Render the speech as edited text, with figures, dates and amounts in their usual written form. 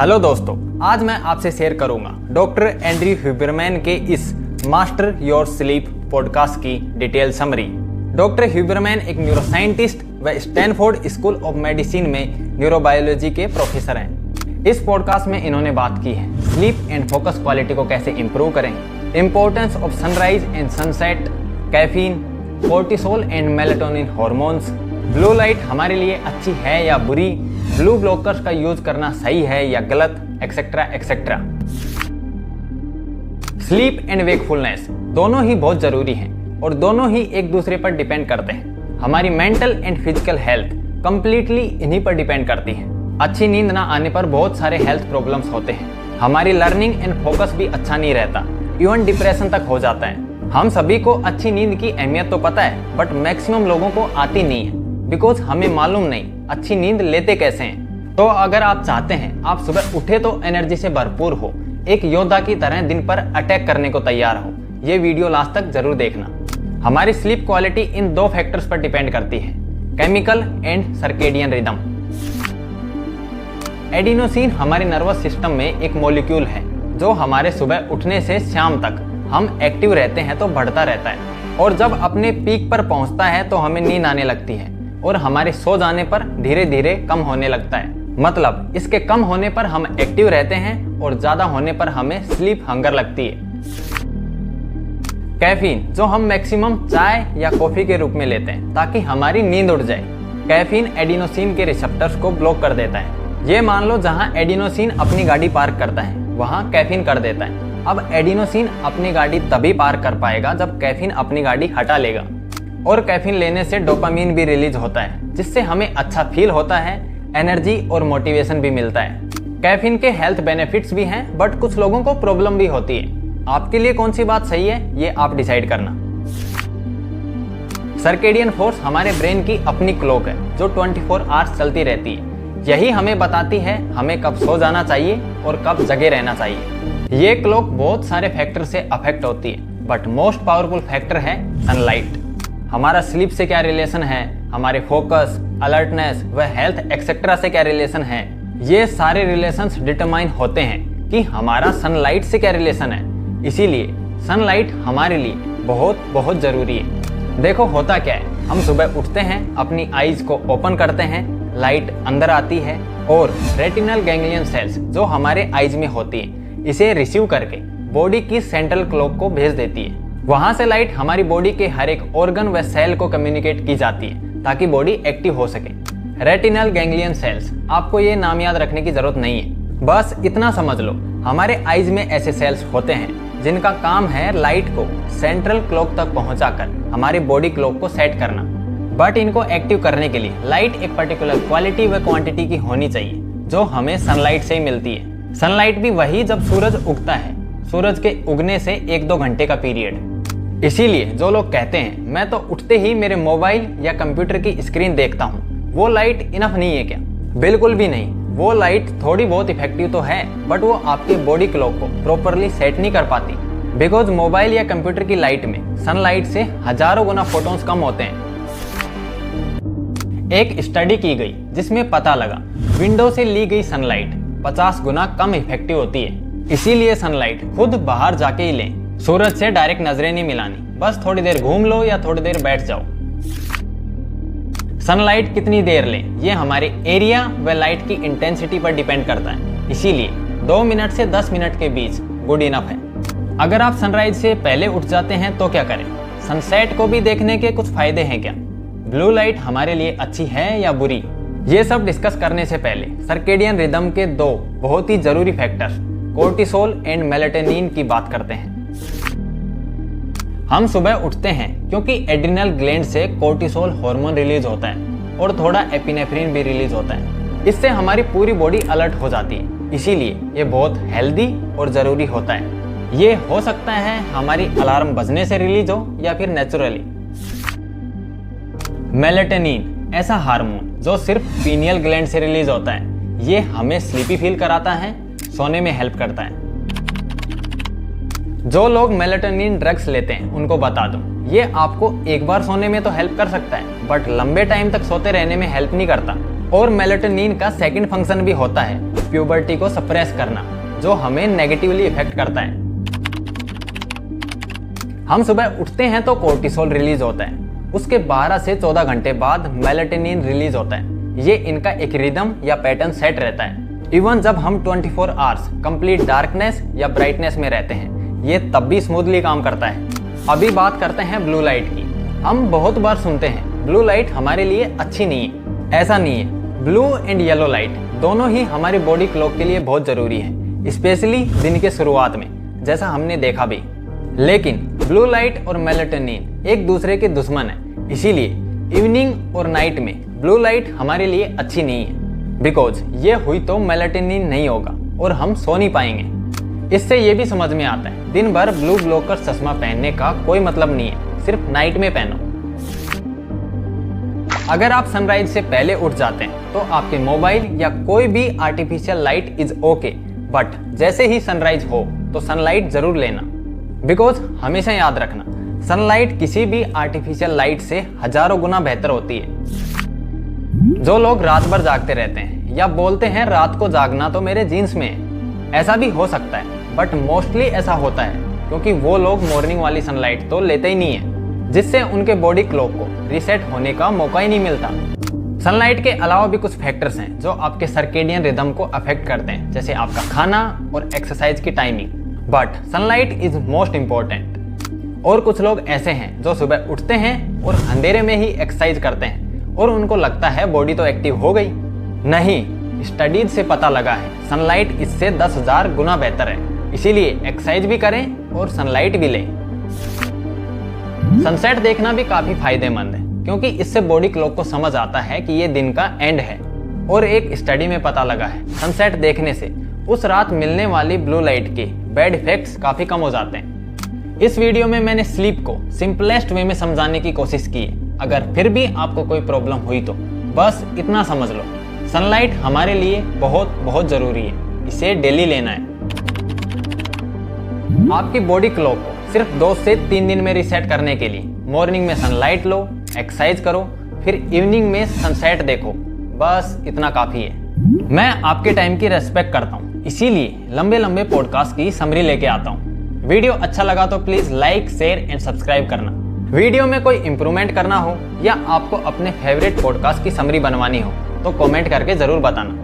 Hello दोस्तों, आज मैं आपसे शेयर करूंगा डॉक्टर एंड्रयू ह्यूबरमैन के इस मास्टर योर स्लीप पॉडकास्ट की डिटेल समरी। डॉक्टर ह्यूबरमैन एक न्यूरोसाइंटिस्ट व स्टैनफोर्ड स्कूल ऑफ मेडिसिन में न्यूरोबायोलॉजी के प्रोफेसर हैं। इस पॉडकास्ट में इन्होंने बात की है स्लीप एंड फोकस क्वालिटी को कैसे इंप्रूव करें, importance of sunrise and sunset, caffeine, cortisol and melatonin hormones, blue light हमारे लिए अच्छी है या बुरी, ब्लू ब्लॉकर्स का यूज करना सही है या गलत, etcetera etcetera. Sleep and wakefulness दोनों ही बहुत जरूरी हैं और दोनों ही एक दूसरे पर डिपेंड करते हैं। हमारी mental and physical health completely इन्हीं पर डिपेंड करती है। अच्छी नींद ना आने पर बहुत सारे हेल्थ प्रॉब्लम्स होते हैं। हमारी लर्निंग एंड फोकस भी अच्छा नहीं रहता, इवन डिप्रेशन तक हो जाता है। हम सभी को अच्छी नींद की अहमियत तो पता है, बट मैक्सिमम लोगों को आती नहीं है बिकॉज हमें मालूम नहीं अच्छी नींद लेते कैसे हैं। तो अगर आप चाहते हैं आप सुबह उठे तो एनर्जी से भरपूर हो, एक योद्धा की तरह दिन पर अटैक करने को तैयार हो, ये वीडियो लास्ट तक जरूर देखना। हमारी स्लीप क्वालिटी इन दो फैक्टर्स पर डिपेंड करती है, chemical and circadian rhythm. Adenosine हमारे नर्वस सिस्टम में एक मॉलिक्यूल है जो हमारे सुबह उठने से शाम तक हम एक्टिव रहते हैं तो बढ़ता रहता है, और जब अपने पीक पर पहुंचता है तो हमें नींद आने लगती है और हमारे सो जाने पर धीरे धीरे कम होने लगता है। मतलब इसके कम होने पर हम एक्टिव रहते हैं और ज्यादा होने पर हमें स्लीप हंगर लगती है। कैफीन जो हम मैक्सिमम चाय या कॉफी के रूप में लेते हैं ताकि हमारी नींद उड़ जाए, कैफीन एडिनोसिन के रिसेप्टर्स को ब्लॉक कर देता है। ये मान लो जहां एडिनोसिन अपनी गाड़ी पार्क करता है वहां कैफीन कर देता है। अब एडिनोसिन अपनी गाड़ी तभी पार्क कर पाएगा जब कैफीन अपनी गाड़ी हटा लेगा, और कैफीन लेने से डोपामीन भी रिलीज होता है जिससे हमें अच्छा फील होता है, एनर्जी और मोटिवेशन भी मिलता है। कैफीन के हेल्थ बेनिफिट्स भी हैं, बट कुछ लोगों को प्रॉब्लम भी होती है। आपके लिए कौन सी बात सही है ये आप डिसाइड करना। सर्केडियन फोर्स हमारे ब्रेन की अपनी क्लॉक है जो 24 आवर्स चलती रहती है। यही हमें बताती है हमें कब सो जाना चाहिए और कब जगे रहना चाहिए। ये क्लॉक बहुत सारे फैक्टर से अफेक्ट होती है, बट मोस्ट पावरफुल फैक्टर है सनलाइट। हमारा स्लीप से क्या रिलेशन है, हमारे फोकस, अलर्टनेस व हेल्थ एक्सेट्रा से क्या रिलेशन है, ये सारे रिलेशंस डिटरमाइन होते हैं कि हमारा सनलाइट से क्या रिलेशन है। इसीलिए सनलाइट हमारे लिए बहुत बहुत जरूरी है। देखो होता क्या है, हम सुबह उठते हैं, अपनी आईज को ओपन करते हैं, लाइट अंदर आती है और रेटिनल गैंग्लियन सेल्स जो हमारे आईज में होती है इसे रिसीव करके बॉडी की सेंट्रल क्लॉक को भेज देती है। वहां से लाइट हमारी बॉडी के हर एक ऑर्गन व सेल को कम्युनिकेट की जाती है ताकि बॉडी एक्टिव हो सके। रेटिनल गैंग्लियन सेल्स, आपको ये नाम याद रखने की जरूरत नहीं है, बस इतना समझ लो हमारे आईज में ऐसे सेल्स होते हैं जिनका काम है लाइट को सेंट्रल क्लॉक तक पहुंचाकर हमारी बॉडी क्लॉक को सेट करना। बट इनको एक्टिव करने के लिए लाइट एक पर्टिकुलर क्वालिटी व क्वांटिटी की होनी चाहिए जो हमें सनलाइट से ही मिलती है। सनलाइट भी वही जब सूरज उगता है, सूरज के उगने से 1-2 घंटे का पीरियड। इसीलिए जो लोग कहते हैं मैं तो उठते ही मेरे मोबाइल या कंप्यूटर की स्क्रीन देखता हूँ, वो लाइट इनफ नहीं है क्या? बिल्कुल भी नहीं। वो लाइट थोड़ी बहुत इफेक्टिव तो है, बट वो आपके बॉडी क्लॉक को प्रॉपरली सेट नहीं कर पाती, बिकॉज मोबाइल या कंप्यूटर की लाइट में सनलाइट से हजारों गुना फोटॉन्स कम होते हैं। एक स्टडी की गई जिसमें पता लगा विंडो से ली गई सनलाइट 50 गुना कम इफेक्टिव होती है। इसीलिए सनलाइट खुद बाहर जाके ही लें, सूरज से डायरेक्ट नजरें नहीं मिलानी, बस थोड़ी देर घूम लो या थोड़ी देर बैठ जाओ। सनलाइट कितनी देर लें ये हमारे एरिया व लाइट की इंटेंसिटी पर डिपेंड करता है। इसीलिए 2 मिनट से 10 मिनट के बीच गुड इनफ है। अगर आप सनराइज से पहले उठ जाते हैं तो क्या करें? सनसेट को भी देखने के कुछ फायदे हैं क्या? ब्लू लाइट हमारे लिए अच्छी है या बुरी? ये सब डिस्कस करने से पहले सर्केडियन रिदम के 2 बहुत ही जरूरी फैक्टर्स कोर्टिसोल एंड मेलाटोनिन की बात करते हैं। हम सुबह उठते हैं क्योंकि एड्रिनल ग्लैंड से कोर्टिसोल हार्मोन रिलीज होता है और थोड़ा एपिनेफ्रिन भी रिलीज होता है। इससे हमारी पूरी बॉडी अलर्ट हो जाती है। इसीलिए ये बहुत हेल्दी और जरूरी होता है। ये हो सकता है हमारी अलार्म बजने से रिलीज हो या फिर नेचुरली। मेलाटोनिन ऐसा हार्मोन जो सिर्फ पीनियल ग्लैंड से रिलीज होता है, ये हमें स्लीपी फील कराता है, सोने में हेल्प करता है। जो लोग मेलाटोनिन ड्रग्स लेते हैं उनको बता दूं, ये आपको एक बार सोने में तो हेल्प कर सकता है, बट लंबे टाइम तक सोते रहने में हेल्प नहीं करता। और मेलाटोनिन का सेकंड फंक्शन भी होता है प्यूबर्टी को सप्रेस करना, जो हमें नेगेटिवली इफेक्ट करता है। हम सुबह उठते हैं तो कोर्टिसोल रिलीज होता है, उसके 12 से 14 घंटे बाद मेलाटोनिन रिलीज होता है। ये इनका एक रिदम या पैटर्न सेट रहता है। इवन जब हम 24 आवर्स कंप्लीट डार्कनेस या ब्राइटनेस में रहते हैं, ये तब भी स्मूथली काम करता है। अभी बात करते हैं ब्लू लाइट की। हम बहुत बार सुनते हैं ब्लू लाइट हमारे लिए अच्छी नहीं है। ऐसा नहीं है, ब्लू एंड येलो लाइट दोनों ही हमारी बॉडी क्लॉक के लिए बहुत जरूरी है, स्पेशली दिन के शुरुआत में, जैसा हमने देखा भी। लेकिन ब्लू लाइट और मेलाटोनिन एक दूसरे के दुश्मन है, इसीलिए इवनिंग और नाइट में ब्लू लाइट हमारे लिए अच्छी नहीं है। बिकॉज ये हुई तो मेलाटोनिन नहीं होगा और हम सो नहीं पाएंगे। इससे ये भी समझ में आता है दिन भर ब्लू ग्लोकर चश्मा पहनने का कोई मतलब नहीं है, सिर्फ नाइट में पहनो। अगर आप सनराइज से पहले उठ जाते हैं तो आपके मोबाइल या कोई भी artificial light is okay, but जैसे ही सनराइज हो तो सनलाइट जरूर लेना। बिकॉज हमेशा याद रखना, सनलाइट किसी भी आर्टिफिशियल लाइट से हजारों गुना बेहतर होती है। जो लोग रात भर जागते रहते हैं या बोलते हैं रात को जागना तो मेरे जीन्स में है, ऐसा भी हो सकता है, बट मोस्टली ऐसा होता है क्योंकि वो लोग मॉर्निंग वाली सनलाइट तो लेते ही नहीं है, जिससे उनके बॉडी क्लॉक को रीसेट होने का मौका ही नहीं मिलता। सनलाइट के अलावा भी कुछ फैक्टर्स हैं जो आपके सर्केडियन रिदम को अफेक्ट करते हैं, जैसे आपका खाना और एक्सरसाइज की timing, but sunlight is most important. और कुछ लोग ऐसे हैं जो सुबह उठते हैं और अंधेरे में ही एक्सरसाइज करते हैं और उनको लगता है बॉडी तो एक्टिव हो गई। नहीं, स्टडीज से पता लगा है सनलाइट इससे 10,000 गुना बेहतर है, इसीलिए एक्सरसाइज भी करें और सनलाइट भी लें। सनसेट देखना भी काफी फायदेमंद है क्योंकि इससे बॉडी क्लॉक को समझ आता है कि ये दिन का एंड है। और एक स्टडी में पता लगा है सनसेट देखने से उस रात मिलने वाली ब्लू लाइट के बैड इफेक्ट्स काफी कम हो जाते हैं। इस वीडियो में मैंने स्लीप को सिंपलेस्ट वे में समझाने की कोशिश की है। अगर फिर भी आपको कोई प्रॉब्लम हुई तो बस इतना समझ लो, सनलाइट हमारे लिए बहुत बहुत जरूरी है, इसे डेली लेना है। आपकी बॉडी क्लॉक को सिर्फ 2 से 3 दिन में रीसेट करने के लिए मॉर्निंग में सनलाइट लो, एक्सरसाइज करो, फिर इवनिंग में सनसेट देखो, बस इतना काफी है। मैं आपके टाइम की रेस्पेक्ट करता हूँ, इसीलिए लंबे लंबे पॉडकास्ट की समरी लेके आता हूँ। वीडियो अच्छा लगा तो please like, share and subscribe करना। वीडियो में कोई इंप्रूवमेंट करना हो या आपको अपने फेवरेट पॉडकास्ट की समरी बनवानी हो तो कमेंट करके जरूर बताना।